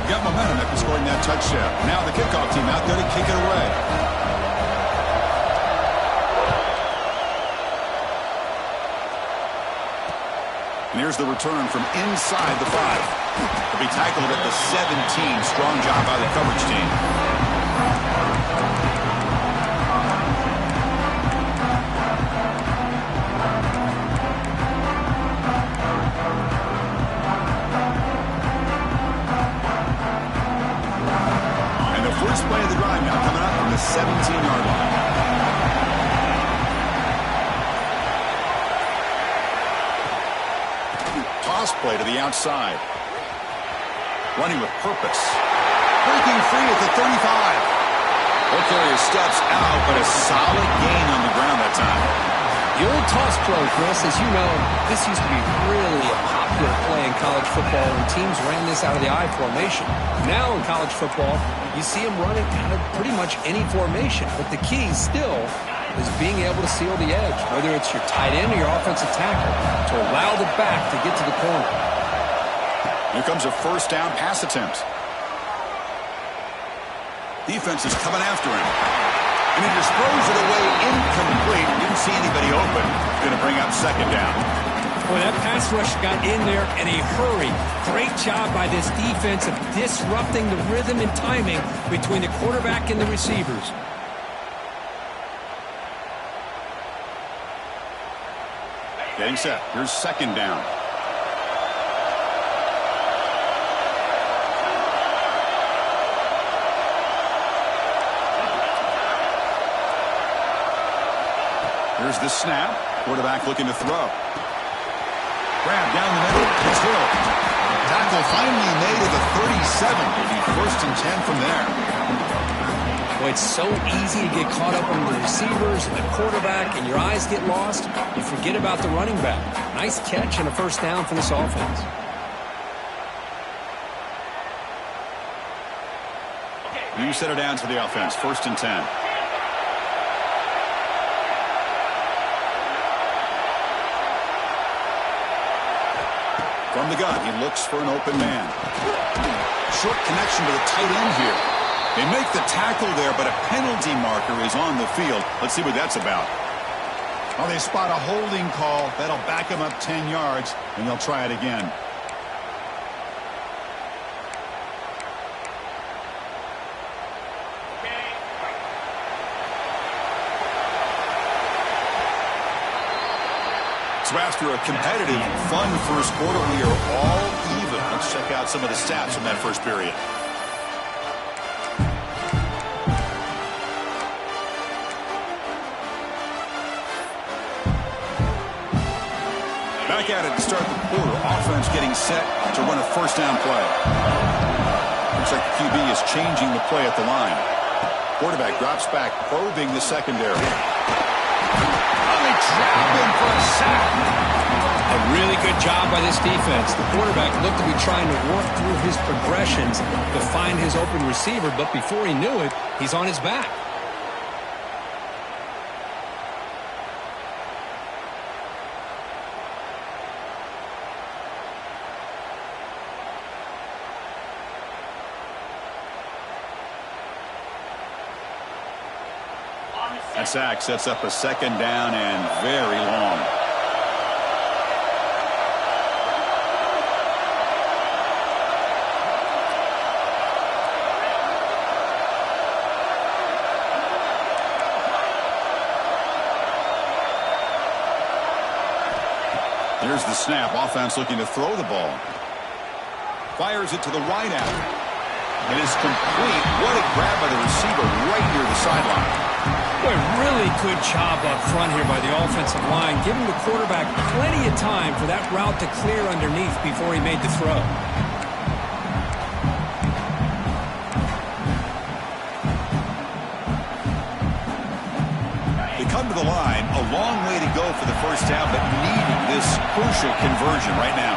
Got momentum after scoring that touchdown. Now the kickoff team out there to kick it away. And here's the return from inside the 5. He'll be tackled at the 17. Strong job by the coverage team. And the first play of the drive now coming up from the 17-yard line. Toss play to the outside. Running with purpose. Breaking free at the 35. Ball carrier steps out, but a solid gain on the ground that time. The old toss play, Chris, as you know, this used to be really a popular play in college football when teams ran this out of the I formation. Now in college football, you see them running out of pretty much any formation, but the key still is being able to seal the edge, whether it's your tight end or your offensive tackle, to allow the back to get to the corner. Here comes a first down pass attempt. Defense is coming after him. And he just throws it away incomplete. Didn't see anybody open. Going to bring up second down. Boy, that pass rush got in there in a hurry. Great job by this defense of disrupting the rhythm and timing between the quarterback and the receivers. Getting set. Here's second down. Here's the snap. Quarterback looking to throw. Grab down the middle. It's Hill. Tackle finally made at the 37. It'll be first and 10 from there. Boy, it's so easy to get caught up on the receivers and the quarterback, and your eyes get lost. You forget about the running back. Nice catch and a first down for this offense. You set it down to the offense. First and 10. From the gun, he looks for an open man. Short connection to the tight end here. They make the tackle there, but a penalty marker is on the field. Let's see what that's about. Well, they spot a holding call. That'll back them up 10 yards, and they'll try it again. So after a competitive, fun first quarter, we are all even. Let's check out some of the stats from that first period. Back at it to start the quarter. Offense getting set to run a first down play. Looks like the QB is changing the play at the line. Quarterback drops back, probing the secondary. Trap him for a sack. A really good job by this defense. The quarterback looked to be trying to work through his progressions to find his open receiver, but before he knew it, he's on his back. That sack sets up a second down and very long. Here's the snap. Offense looking to throw the ball. Fires it to the right out. It is complete. What a grab by the receiver right near the sideline. Boy, really good job up front here by the offensive line, giving the quarterback plenty of time for that route to clear underneath before he made the throw. They come to the line, a long way to go for the first down, but needing this crucial conversion right now.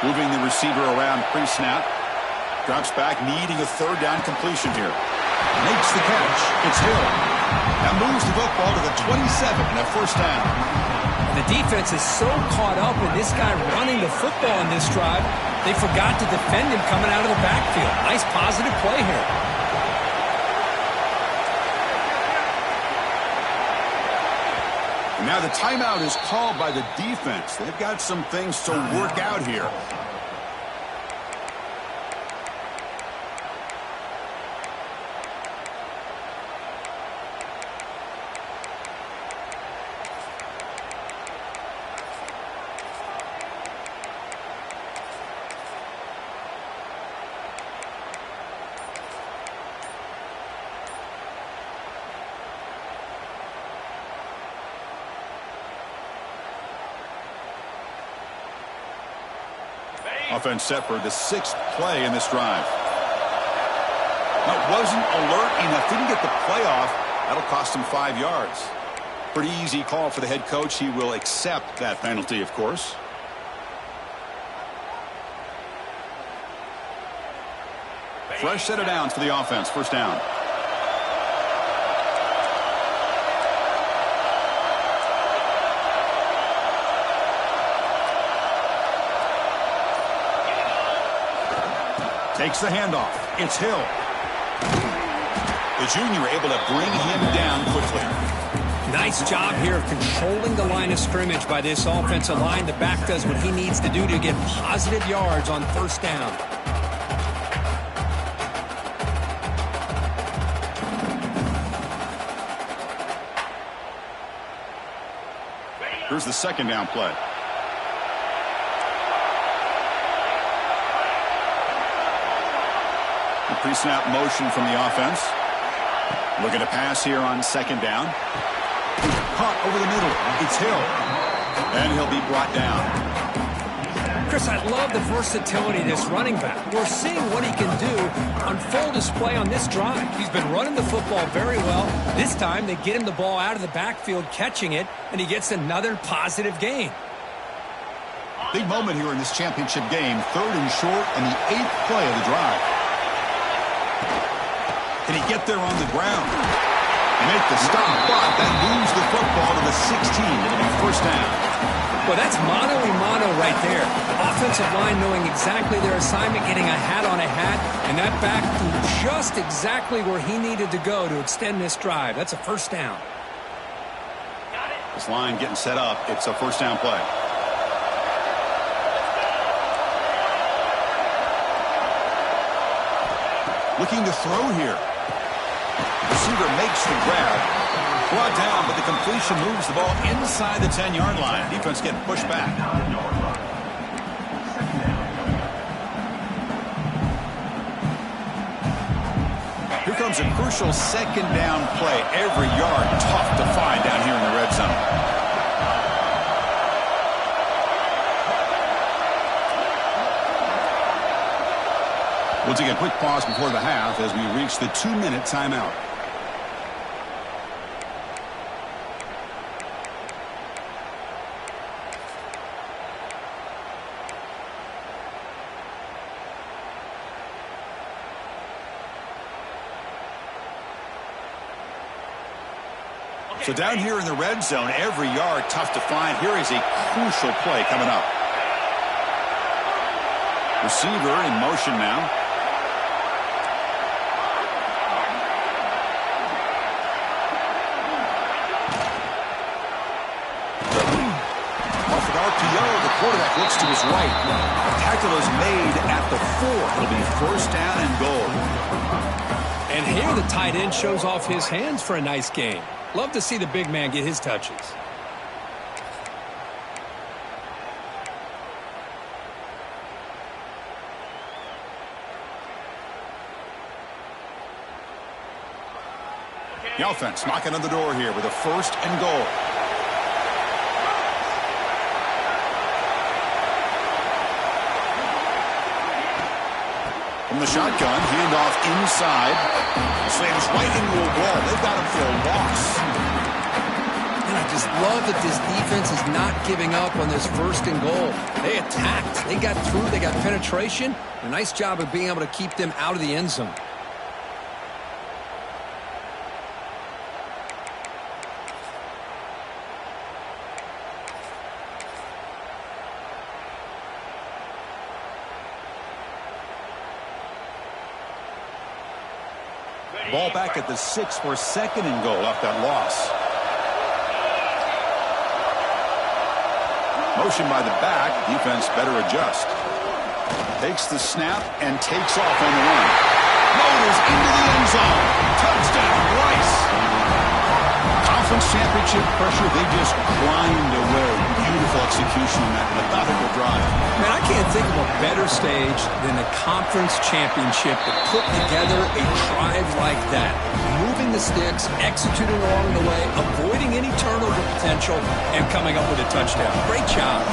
Moving the receiver around pre-snap. Drops back, needing a third down completion here. Makes the catch. It's Hill. Now moves the football to the 27 and a first down. The defense is so caught up in this guy running the football in this drive, they forgot to defend him coming out of the backfield. Nice positive play here. And now the timeout is called by the defense. They've got some things to work out here. Offense set for the 6th play in this drive. Now, wasn't alert enough. Didn't get the play off. That'll cost him 5 yards. Pretty easy call for the head coach. He will accept that penalty, of course. Fresh set of downs for the offense. First down. Takes the handoff. It's Hill. The junior able to bring him down quickly. Nice job here of controlling the line of scrimmage by this offensive line. The back does what he needs to do to get positive yards on first down. Here's the second down play. The pre-snap motion from the offense. Looking to pass here on second down. Caught over the middle. It's Hill. And he'll be brought down. Chris, I love the versatility of this running back. We're seeing what he can do on full display on this drive. He's been running the football very well. This time they get him the ball out of the backfield, catching it, and he gets another positive gain. Big moment here in this championship game. 3rd and short and the 8th play of the drive. Can he get there on the ground? And make the stop, but that moves the football to the 16. It'll be first down. Well, that's mano-a-mano right there. Offensive line knowing exactly their assignment, getting a hat on a hat, and that back threw just exactly where he needed to go to extend this drive. That's a first down. This line getting set up. It's a first down play. Looking to throw here. Receiver makes the grab. Brought down, but the completion moves the ball inside the 10-yard line. Defense getting pushed back. Here comes a crucial second down play. Every yard tough to find down here in the red zone. We'll take a quick pause before the half as we reach the 2-minute timeout. So down here in the red zone, every yard tough to find. Here is a crucial play coming up. Receiver in motion now. The quarterback looks to his right. The tackle is made at the 4. It'll be first down and goal. And here the tight end shows off his hands for a nice game. Love to see the big man get his touches. The offense knocking on the door here with a first and goal. From the shotgun, handoff inside. Slams right into a wall. They've got him for a loss. And I just love that this defense is not giving up on this first and goal. They attacked. They got through. They got penetration. A nice job of being able to keep them out of the end zone. Ball back at the 6 for 2nd and goal off that loss. Motion by the back. Defense better adjust. Takes the snap and takes off on the run. Motors into the end zone. Touchdown, Rice. Conference championship pressure, they just grind away. Beautiful execution on that methodical drive. Man, I can't think of a better stage than the conference championship to put together a drive like that. Moving the sticks, executing along the way, avoiding any turnover potential, and coming up with a touchdown. Great job.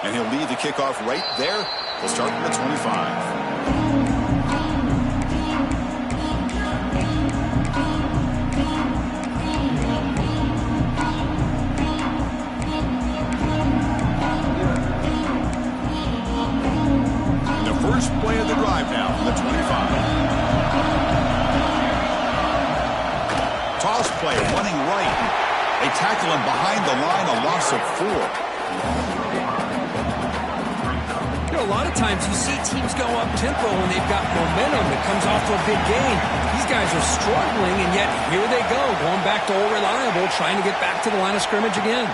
And he'll lead the kickoff right there. He'll start at the 25. First play of the drive now from the 25. Toss play, running right. They tackle him behind the line, a loss of 4. You know, a lot of times you see teams go up-tempo when they've got momentum that comes off to a big gain. These guys are struggling, and yet here they go, going back to old reliable, trying to get back to the line of scrimmage again.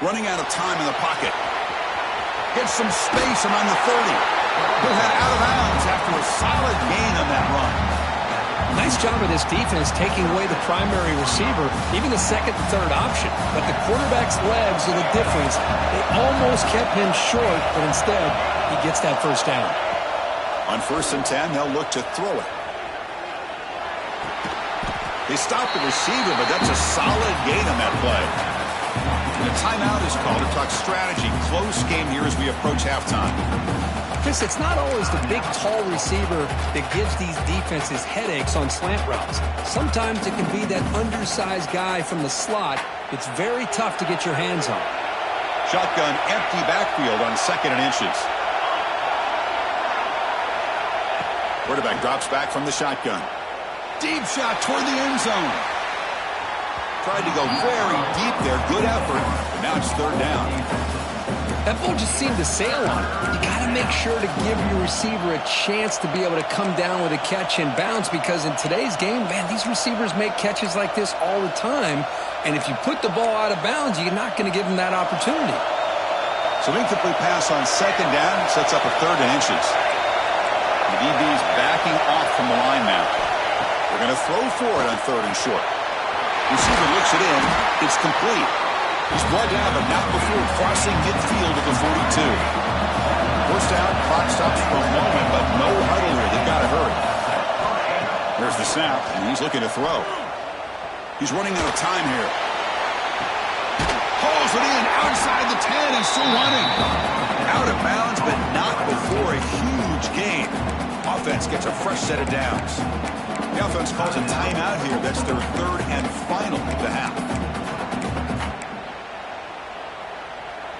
Running out of time in the pocket. Gets some space around the 30. He'll head out of bounds after a solid gain on that run. Nice job of this defense taking away the primary receiver, even the second and third option. But the quarterback's legs are the difference. They almost kept him short, but instead, he gets that first down. On 1st and 10, they'll look to throw it. They stop the receiver, but that's a solid gain on that play. And a timeout is called to talk strategy. Close game here as we approach halftime. Chris, it's not always the big, tall receiver that gives these defenses headaches on slant routes. Sometimes it can be that undersized guy from the slot. It's very tough to get your hands on. Shotgun, empty backfield on 2nd and inches. Quarterback drops back from the shotgun. Deep shot toward the end zone. Tried to go very deep there. Good effort. But now it's 3rd down. That ball just seemed to sail on it. You got to make sure to give your receiver a chance to be able to come down with a catch and bounce, because in today's game, man, these receivers make catches like this all the time. And if you put the ball out of bounds, you're not going to give them that opportunity. So incomplete pass on 2nd down sets up a 3rd and inches. The DB's backing off from the line now. They're going to throw for it on 3rd and short. Receiver looks it in. It's complete. He's brought down, but not before crossing midfield at the 42. First down, clock stops for a moment, but no huddle here. They've got to hurry. There's the snap, and he's looking to throw. He's running out of time here. Hauls it in outside the 10. He's still running. Out of bounds, but not before a huge gain. Offense gets a fresh set of downs. The offense calls a timeout here. That's their 3rd and final of the half.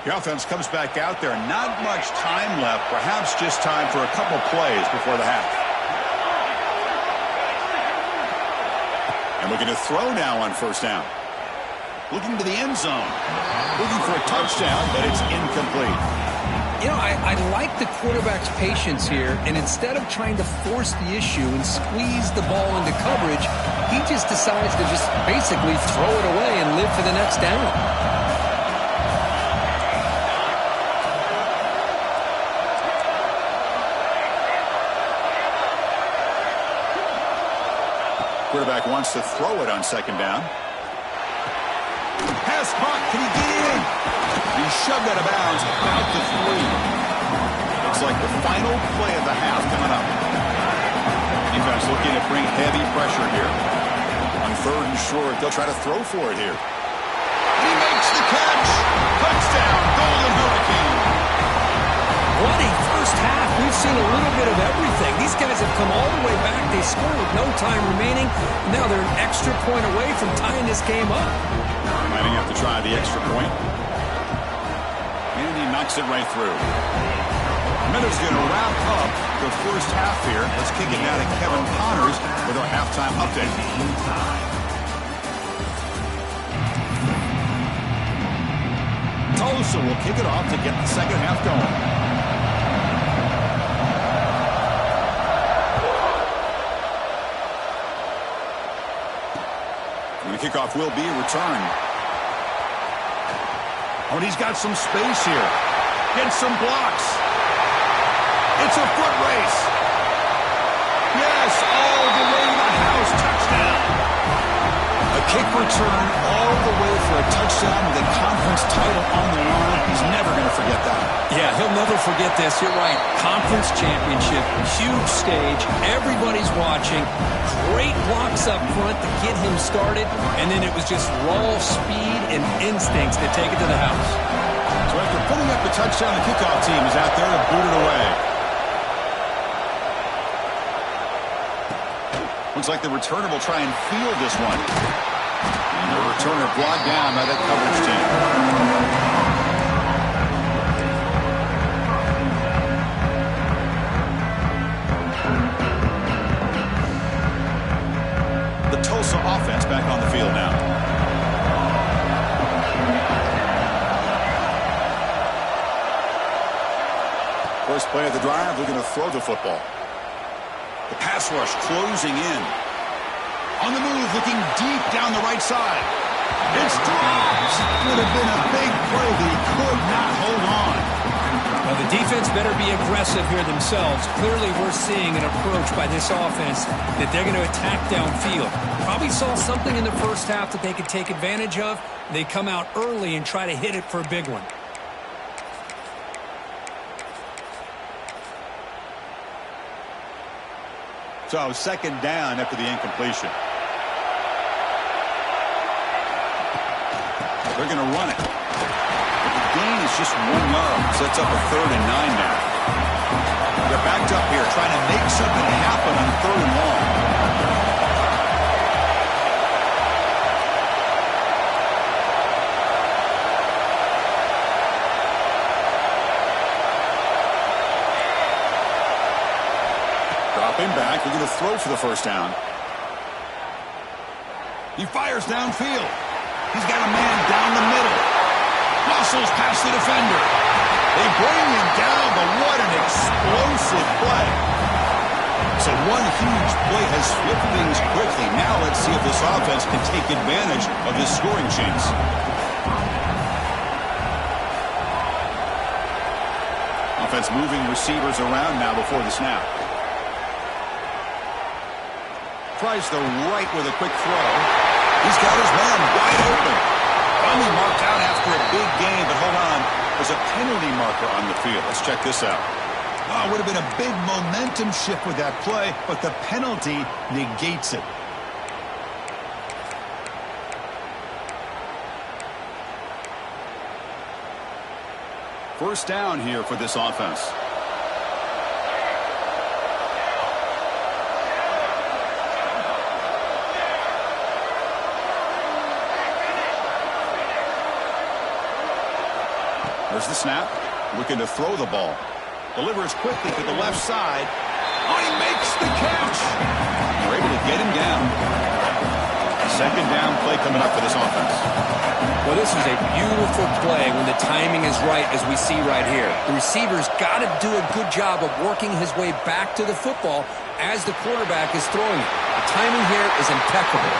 The offense comes back out there. Not much time left. Perhaps just time for a couple plays before the half. And looking to throw now on 1st down. Looking to the end zone. Looking for a touchdown, but it's incomplete. You know, I like the quarterback's patience here, and instead of trying to force the issue and squeeze the ball into coverage, he just decides to just basically throw it away and live for the next down. Quarterback wants to throw it on 2nd down. Pass caught. Can he get in? He shoved out of bounds about the 3. Looks like the final play of the half coming up. Defense looking to bring heavy pressure here. On 3rd and short, they'll try to throw for it here. He makes the catch. Touchdown, Golden Hurricane. What a first half. We've seen a little bit of everything. These guys have come all the way back. They scored with no time remaining. Now they're an extra point away from tying this game up. Might have to try the extra point. And he knocks it right through. Minutes going to wrap up the first half here. Let's kick it now to Kevin Connors with our halftime update. Tulsa will kick it off to get the second half going. And the kickoff will be returned. Oh, and he's got some space here. Gets some blocks. It's a foot race. Yes, all the way to the house. Touchdown. A kick return all the way for a touchdown with a conference title on the line. He's never going to forget that. Yeah, he'll never forget this. You're right. Conference championship, huge stage. Everybody's watching. Great blocks up front to get him started. And then it was just raw speed and instincts to take it to the house. So after putting up the touchdown, the kickoff team is out there to boot it away. Looks like the returner will try and field this one. And the returner blocked down by that coverage team. The Tulsa offense back on the field now. First play of the drive, they're going to throw the football. The pass rush closing in. On the move, looking deep down the right side. It's dropped. Would have been a big play that he could not hold on. Well, the defense better be aggressive here themselves. Clearly, we're seeing an approach by this offense that they're going to attack downfield. Probably saw something in the first half that they could take advantage of. They come out early and try to hit it for a big one. So second down after the incompletion. They're going to run it. But the gain is just 1 yard. Sets up a 3rd and 9 now. They're backed up here trying to make something happen on 3rd and long. Dropping back. They're going to throw for the first down. He fires downfield. He's got a man down the middle. Muscles past the defender. They bring him down, but what an explosive play. So one huge play has flipped things quickly. Now let's see if this offense can take advantage of this scoring chance. Offense moving receivers around now before the snap. Tries the right with a quick throw. He's got his man wide open. Finally marked out after a big gain, but hold on. There's a penalty marker on the field. Let's check this out. Oh, it would have been a big momentum shift with that play, but the penalty negates it. First down here for this offense. There's the snap. Looking to throw the ball. Delivers quickly to the left side. Oh, he makes the catch. They're able to get him down. Second down play coming up for this offense. Well, this is a beautiful play when the timing is right, as we see right here. The receiver's got to do a good job of working his way back to the football as the quarterback is throwing it. The timing here is impeccable.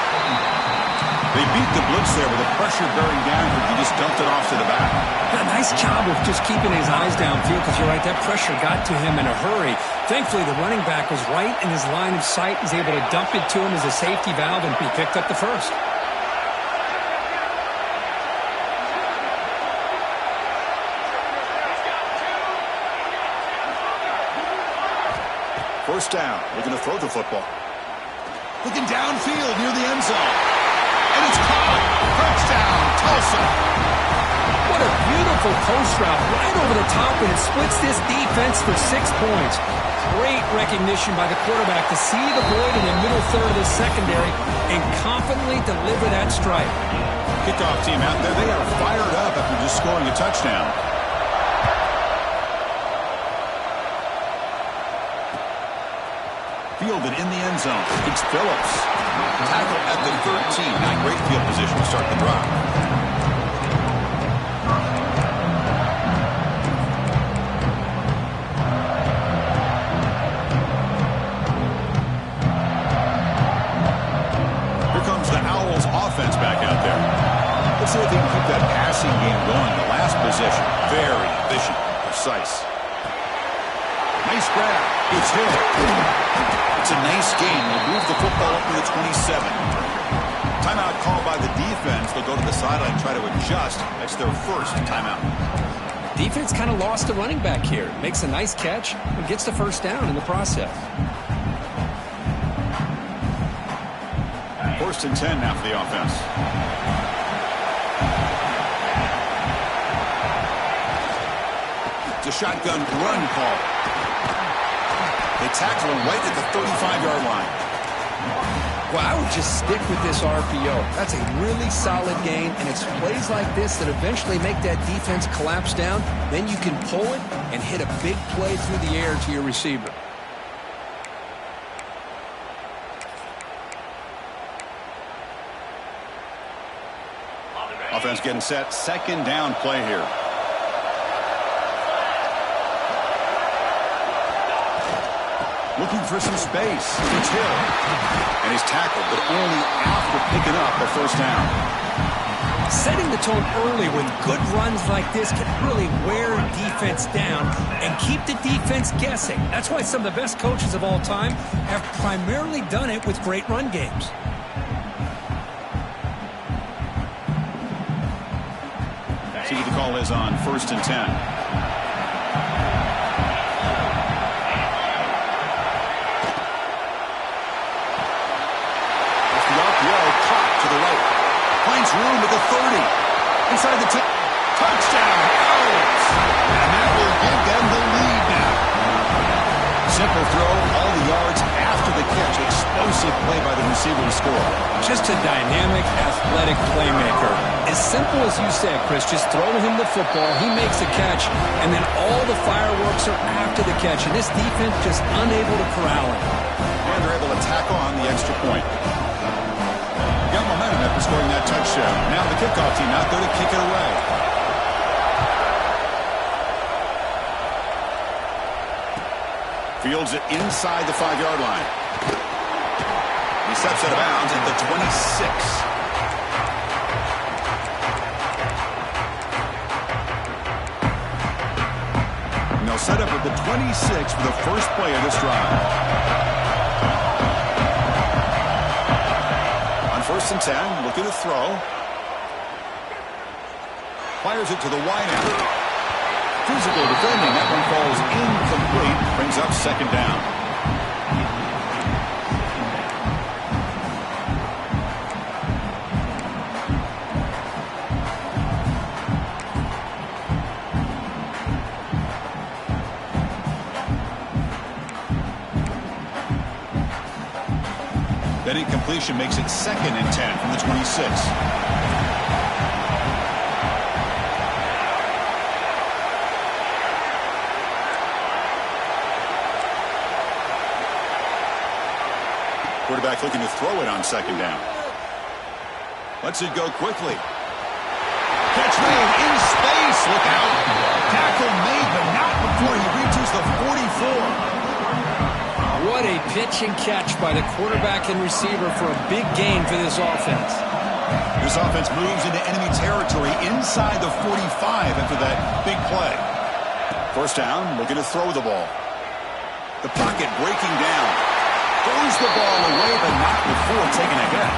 They beat the blitz there with the pressure bearing down. He just dumped it off to the back. A nice job of just keeping his eyes downfield, because you're right, that pressure got to him in a hurry. Thankfully, the running back was right in his line of sight. He's able to dump it to him as a safety valve, and he picked up the first. First down. They're going to throw the football. Looking downfield near the end zone. And it's caught. Touchdown, Tulsa. What a beautiful post route right over the top, and it splits this defense for 6 points. Great recognition by the quarterback to see the void in the middle third of the secondary and confidently deliver that strike. Kickoff team out there. They are fired up after just scoring a touchdown. Fielded in the end zone. It's Phillips. Tackle at the 13. Not great field position to start the drive. Nice grab. It's hit. It's a nice gain. We'll move the football up to the 27. Timeout called by the defense. They'll go to the sideline and try to adjust. That's their first timeout. Defense kind of lost the running back here. Makes a nice catch and gets the first down in the process. 1st and 10 now for the offense. It's a shotgun run call. They tackle him right at the 35-yard line. Well, I would just stick with this RPO. That's a really solid gain, and it's plays like this that eventually make that defense collapse down. Then you can pull it and hit a big play through the air to your receiver. Offense getting set. 2nd down play here. Looking for some space. It's Hill. And he's tackled, but only after picking up a first down. Setting the tone early with good runs like this can really wear a defense down and keep the defense guessing. That's why some of the best coaches of all time have primarily done it with great run games. See what the call is on 1st and 10. Finds room at the 30. Inside the 10. Touchdown. Out. And that will give them the lead now. Simple throw. All the yards after the catch. Explosive play by the receiver to score. Just a dynamic, athletic playmaker. As simple as you said, Chris, just throw him the football. He makes a catch, and then all the fireworks are after the catch. And this defense just unable to corral him. And they're able to tackle on the extra point. Got momentum after scoring that touchdown. Now the kickoff team out there to kick it away. Fields it inside the 5-yard line. He steps out of bounds at the 26. And they'll set up at the 26 for the first play of this drive. 1st and 10, looking to throw. Fires it to the wideout. Physical defending. That one falls incomplete. Brings up 2nd down. That incompletion makes it 2nd and 10 from the 26. Quarterback looking to throw it on 2nd down. Lets it go quickly. Catch made in space. Look out. Tackle made, but not before he reaches the 44. What a pitch and catch by the quarterback and receiver for a big gain for this offense. This offense moves into enemy territory inside the 45 after that big play. 1st down, looking to throw the ball. The pocket breaking down. Throws the ball away, but not before taking a hit.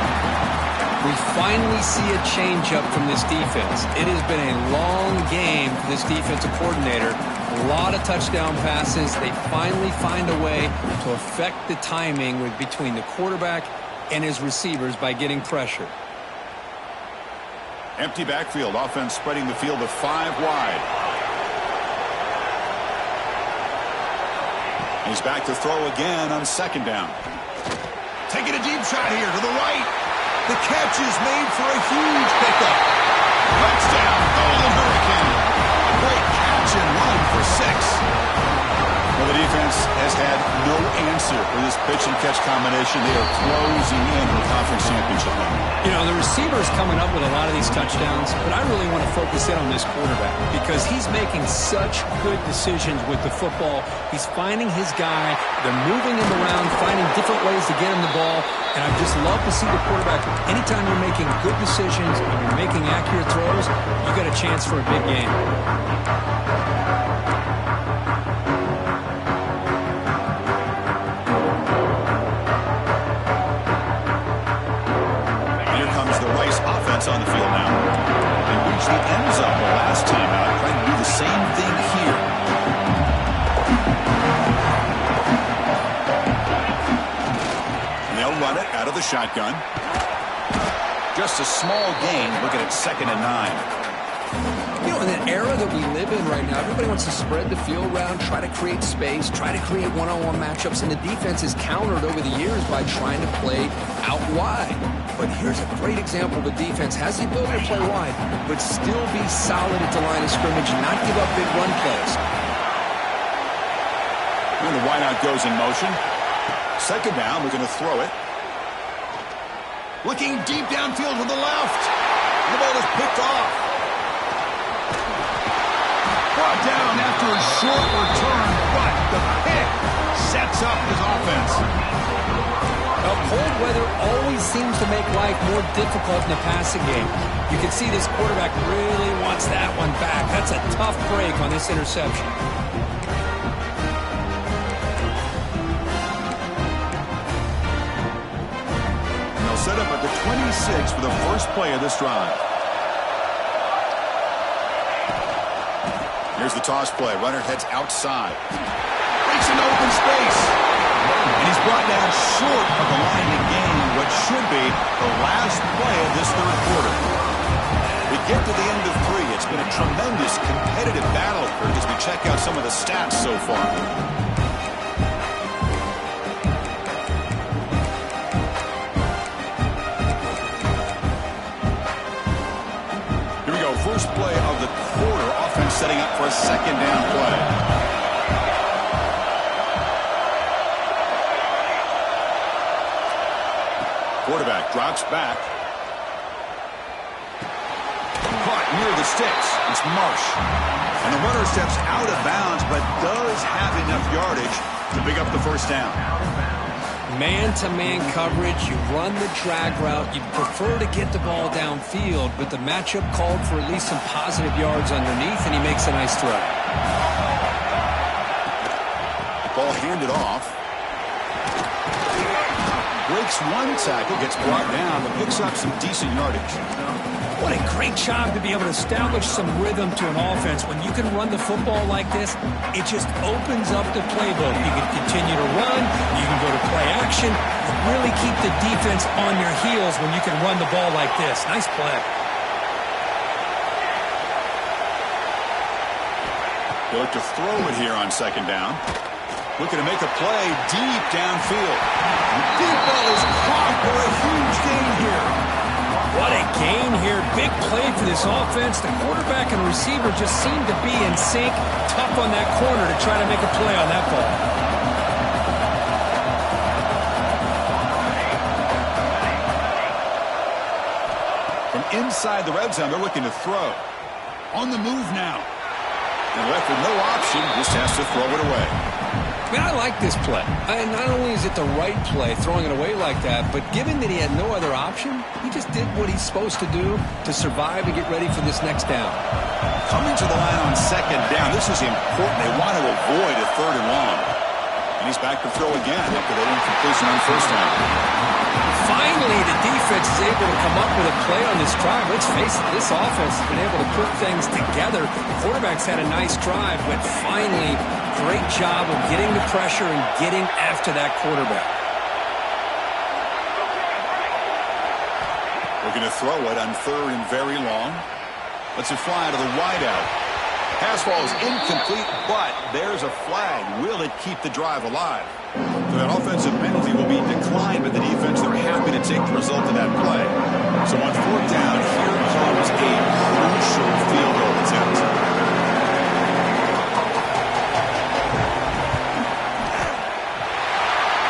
We finally see a change-up from this defense. It has been a long game for this defensive coordinator. A lot of touchdown passes. They finally find a way to affect the timing between the quarterback and his receivers by getting pressure. Empty backfield. Offense spreading the field with 5 wide. He's back to throw again on 2nd down. Taking a deep shot here to the right. The catch is made for a huge pickup. Touchdown, Golden Hurricane. Great catch and run for 6. Well, the defense has had no answer for this pitch and catch combination. They are closing in the conference championship game. You know, the receiver's coming up with a lot of these touchdowns, but I really want to focus in on this quarterback because he's making such good decisions with the football. He's finding his guy. They're moving him around, finding different ways to get him the ball. And I just love to see the quarterback. Anytime you're making good decisions and you're making accurate throws, you got a chance for a big game. the shotgun. Just a small gain. Looking at 2nd and 9. You know, in the era that we live in right now, everybody wants to spread the field around, try to create space, try to create one-on-one matchups, and the defense is countered over the years by trying to play out wide. But here's a great example of a defense has the ability to play wide, but still be solid at the line of scrimmage and not give up big run plays. And the wideout goes in motion. 2nd down, we're going to throw it. Looking deep downfield to the left. And the ball is picked off. Brought down after a short return, but the pick sets up his offense. Now, cold weather always seems to make life more difficult in the passing game. You can see this quarterback really wants that one back. That's a tough break on this interception. And they'll set up at the 26 for the first play of this drive. Here's the toss play. Runner heads outside. Breaks into open space. And he's brought down short of the line to gain what should be the last play of this 3rd quarter. We get to the end of 3. It's been a tremendous competitive battle, Kurt, as we check out some of the stats so far. Here we go. First play of the quarter. Offense setting up for a 2nd down play. Quarterback drops back. Caught near the sticks. It's Marsh. And the runner steps out of bounds, but does have enough yardage to pick up the 1st down. Man-to-man coverage, you run the drag route, you prefer to get the ball downfield, but the matchup called for at least some positive yards underneath, and he makes a nice throw. Ball handed off. Breaks one tackle, gets brought down, but picks up some decent yardage. What a great job to be able to establish some rhythm to an offense. When you can run the football like this, it just opens up the playbook. You can continue to run, you can go to play action, really keep the defense on your heels when you can run the ball like this. Nice play. They look to throw it here on 2nd down. Looking to make a play deep downfield. Deep ball is caught for a huge gain here. What a gain here. Big play for this offense. The quarterback and receiver just seem to be in sync. Tough on that corner to try to make a play on that ball. From inside the red zone, they're looking to throw. On the move now. And left with no option, just has to throw it away. I mean, I like this play. Not only is it the right play, throwing it away like that, but given that he had no other option, he just did what he's supposed to do to survive and get ready for this next down. Coming to the line on 2nd down, this is important. They want to avoid a 3rd and long. And he's back to throw again after that incompletion on 1st down. Finally, the defense is able to come up with a play on this drive. Let's face it, this offense has been able to put things together. The quarterback's had a nice drive, but finally, great job of getting the pressure and getting after that quarterback. Looking to throw it on 3rd and very long. Lets it fly to the wideout. Pass ball is incomplete, but there's a flag. Will it keep the drive alive? So that offensive penalty will be declined, but the defense, they're happy to take the result of that play. So on 4th down, here comes a crucial field goal attempt.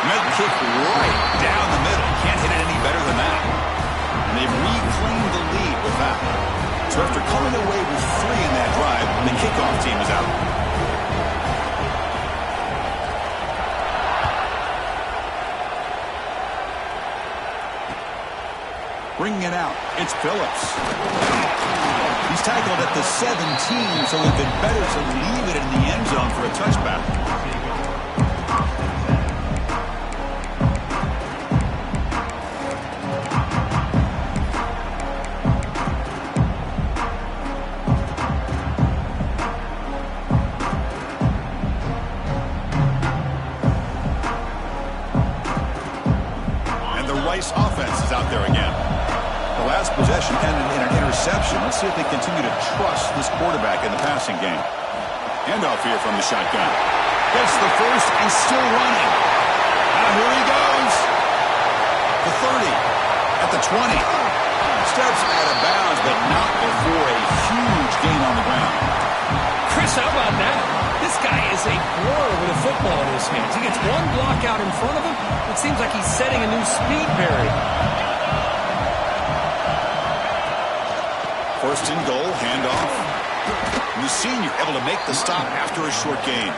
Med kick right down the middle. Can't hit it any better than that. And they've reclaimed the lead with that. So after coming away with 3 in that drive, the kickoff team is out. Bringing it out, it's Phillips. He's tackled at the 17, so it would have been better to leave it in the end zone for a touchback. Rice offense is out there again. The last possession ended in an interception. Let's see if they continue to trust this quarterback in the passing game. Handoff here from the shotgun. Gets the first and still running. Now here he goes. The 30. At the 20. Steps out of bounds, but not before a huge gain on the ground. Chris, how about that? This guy is a blur with a football in his hands. He gets one block out in front of him. It seems like he's setting a new speed period. First and goal, handoff. And the senior able to make the stop after a short gain.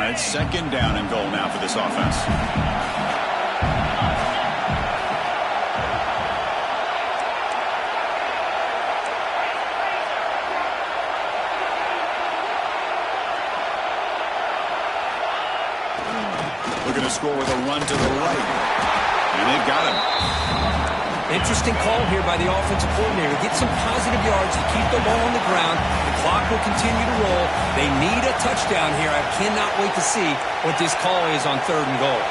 It's second down and goal now for this offense. Looking to score with a run to the right. And they've got him. Interesting call here by the offensive coordinator. Get some positive yards to keep the ball on the ground. The clock will continue to roll. They need a touchdown here. I cannot wait to see what this call is on third and goal.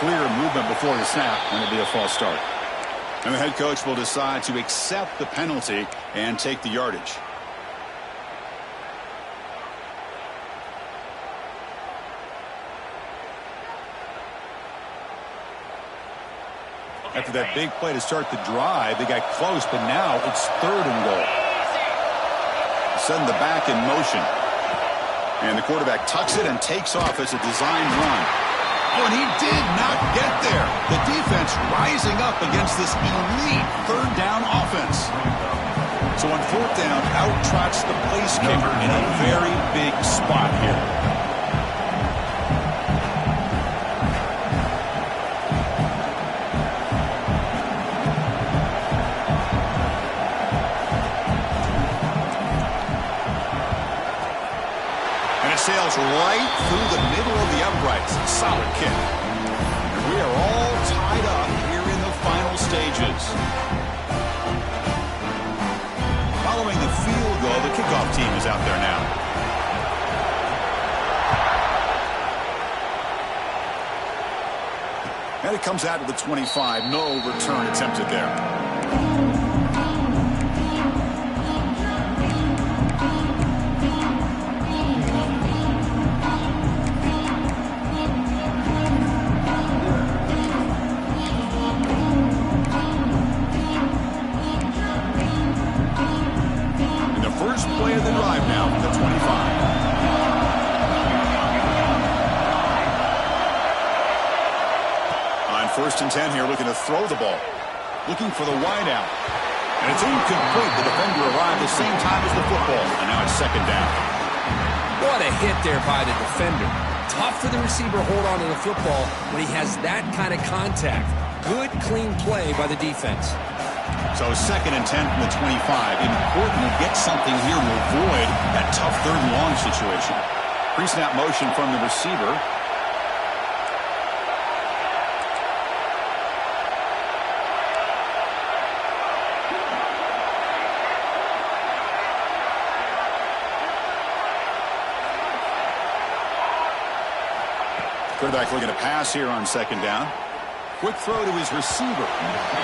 Clear movement before the snap, and it'll be a false start. And the head coach will decide to accept the penalty and take the yardage. After that big play to start the drive, they got close, but now it's third and goal. Sending the back in motion. And the quarterback tucks it and takes off as a designed run. Oh, and he did not get there. The defense rising up against this elite third down offense. So on fourth down, out trots the place kicker in a very big spot here. Sails right through the middle of the uprights. Solid kick. And we are all tied up here in the final stages. Following the field goal, the kickoff team is out there now. And it comes out to the 25. No return attempted there. Play of the drive now from the 25. On first and 10 here, looking to throw the ball. Looking for the wide out. And it's incomplete. The defender arrived the same time as the football. And now it's second down. What a hit there by the defender. Tough for the receiver to hold on to the football when he has that kind of contact. Good, clean play by the defense. So second and 10 from the 25. Important to get something here to avoid that tough third and long situation. Pre-snap motion from the receiver. Quarterback looking to pass here on second down. Quick throw to his receiver.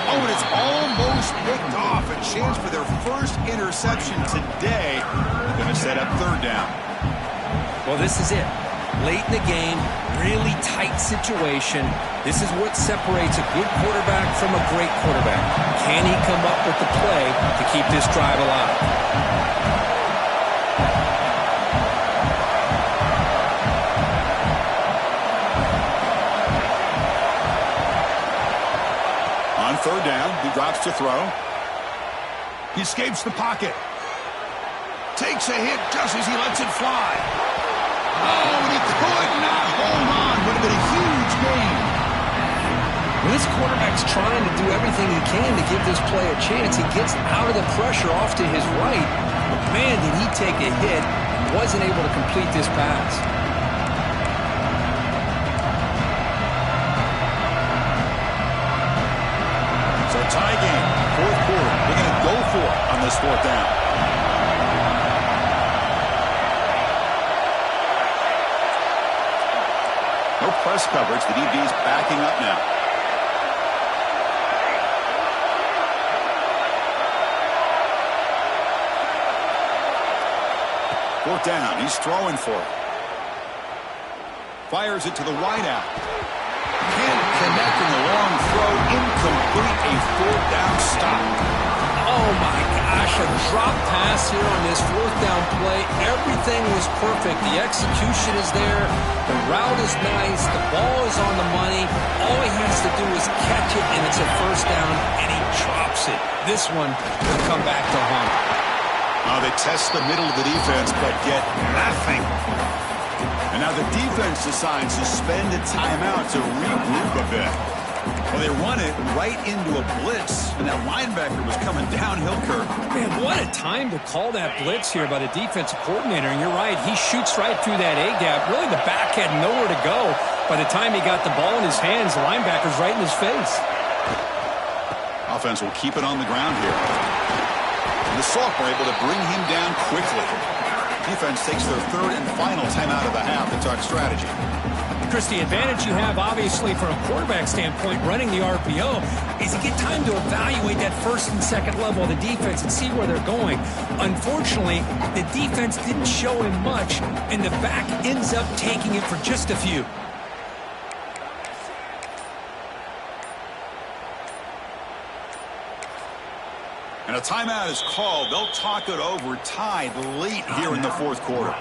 Oh, and it's almost picked off. A chance for their first interception today. They're going to set up third down. Well, this is it. Late in the game, really tight situation. This is what separates a good quarterback from a great quarterback. Can he come up with the play to keep this drive alive? Third down, he drops to throw. He escapes the pocket. Takes a hit just as he lets it fly. Oh, and he could not hold on. Would have been a huge gain. Well, this quarterback's trying to do everything he can to give this play a chance. He gets out of the pressure off to his right. But man, did he take a hit and wasn't able to complete this pass. So tie game, fourth quarter. They're going to go for it on this fourth down. No press coverage. The DB's backing up now. Fourth down. He's throwing for it. Fires it to the wideout. Can't connect in the long throw. Incomplete. A fourth down stop. Oh, my gosh. A drop pass here on this fourth down play. Everything was perfect. The execution is there. The route is nice. The ball is on the money. All he has to do is catch it, and it's a first down, and he drops it. This one will come back to haunt. They test the middle of the defense, but get nothing. And now the defense decides to spend a timeout to regroup a bit. Well, they run it right into a blitz, and that linebacker was coming downhill, Kirk. Man, what a time to call that blitz here by the defensive coordinator. And you're right, he shoots right through that A-gap. Really, the back had nowhere to go. By the time he got the ball in his hands, the linebacker's right in his face. Offense will keep it on the ground here. And the sophomore able to bring him down quickly. Defense takes their third and final timeout of the half to talk strategy. Chris, the advantage you have, obviously, from a quarterback standpoint, running the RPO, is you get time to evaluate that first and second level of the defense and see where they're going. Unfortunately, the defense didn't show him much, and the back ends up taking it for just a few. And a timeout is called. They'll talk it over, tied late here in the fourth quarter.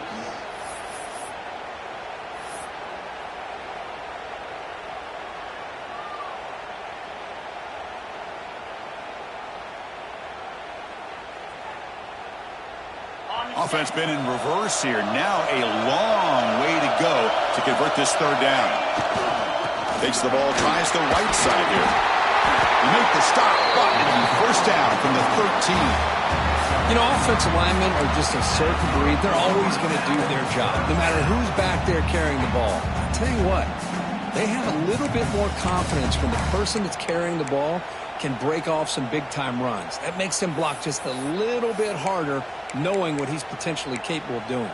Offense been in reverse here. Now a long way to go to convert this third down. Takes the ball, tries the right side here. They make the stop, but it'll be first down from the 13. You know, offensive linemen are just a certain breed. They're always going to do their job, no matter who's back there carrying the ball. I'll tell you what, they have a little bit more confidence when the person that's carrying the ball can break off some big-time runs. That makes him block just a little bit harder, knowing what he's potentially capable of doing.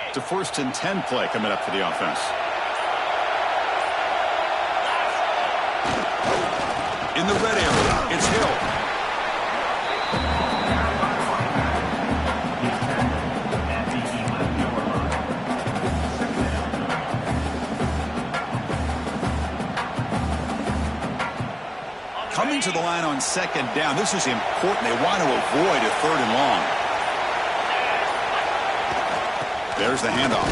It's a 1st and 10 play coming up for the offense. In the red area, it's Hill. Coming to the line on second down. This is important. They want to avoid a third and long. There's the handoff.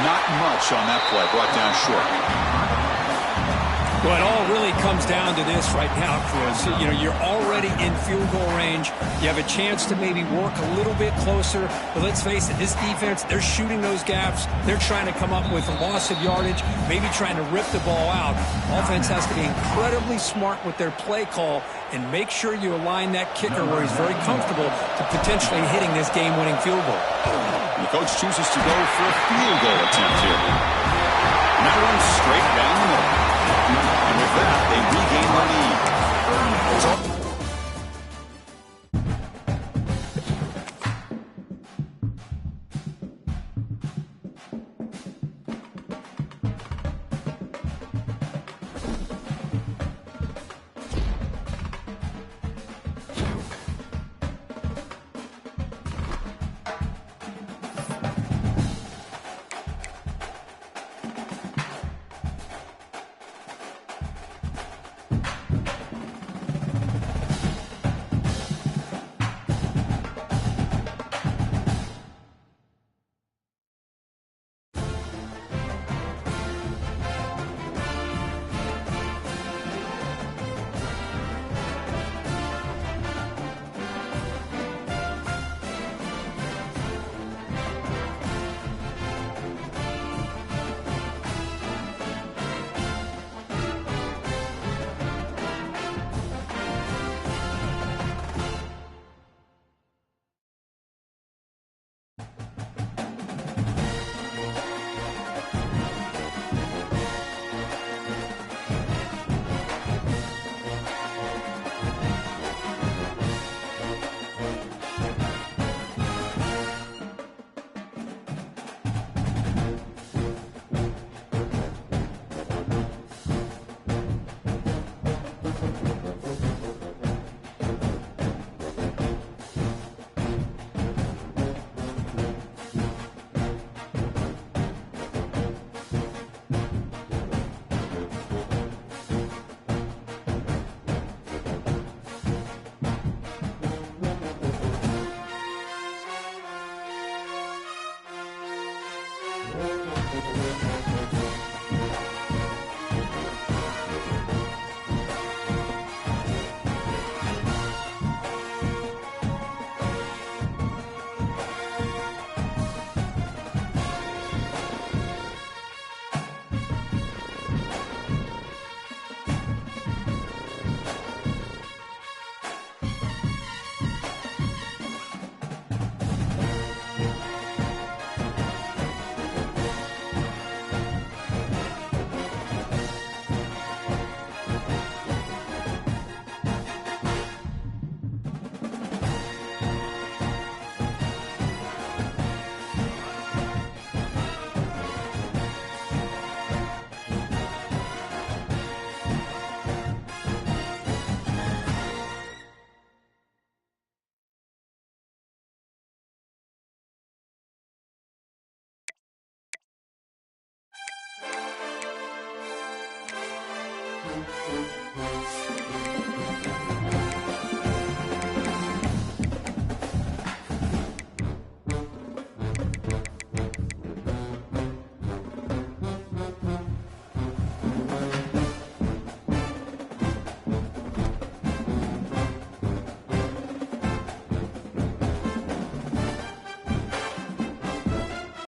Not much on that play. Brought down short. Well, it all really comes down to this right now, Chris. You know, you're already in field goal range. You have a chance to maybe work a little bit closer. But let's face it, this defense, they're shooting those gaps. They're trying to come up with a loss of yardage, maybe trying to rip the ball out. Offense has to be incredibly smart with their play call and make sure you align that kicker where he's very comfortable to potentially hitting this game-winning field goal. The coach chooses to go for a field goal attempt here. And that runs straight down the middle. And with that, they regain the lead. It's all